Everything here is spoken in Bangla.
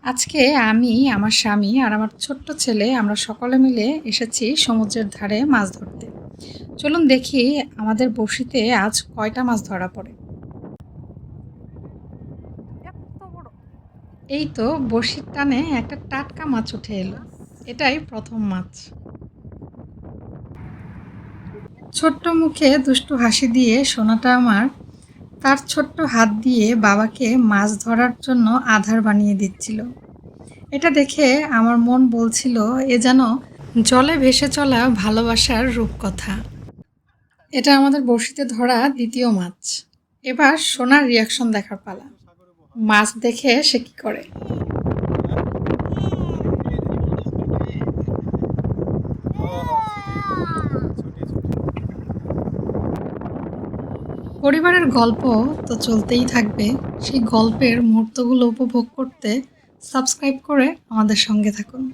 আজকে আমি, আমার স্বামী আর আমার ছোট্ট ছেলে আমরা সকলে মিলে এসেছি সমুদ্রের ধারে মাছ ধরতে। চলুন দেখি আমাদের বড়শিতে আজ কয়টা মাছ ধরা পড়ে। এই তো বড়শির টানে একটা টাটকা মাছ উঠে এলো। এটাই প্রথম মাছ। ছোট্ট মুখে দুষ্টু হাসি দিয়ে সোনাটা আমার তার ছোট্ট হাত দিয়ে বাবাকে মাছ ধরার জন্য আধার বানিয়ে দিচ্ছিল। এটা দেখে আমার মন বলছিল, এ যেন জলে ভেসে চলা ভালোবাসার রূপকথা। এটা আমাদের বড়শিতে ধরা দ্বিতীয় মাছ। এবার সোনার রিয়াকশন দেখার পালা। মাছ দেখে সে কি করে। পরিবারের গল্প তো চলতেই থাকবে। সেই গল্পের মুহূর্তগুলো উপভোগ করতে সাবস্ক্রাইব করে আমাদের সঙ্গে থাকুন।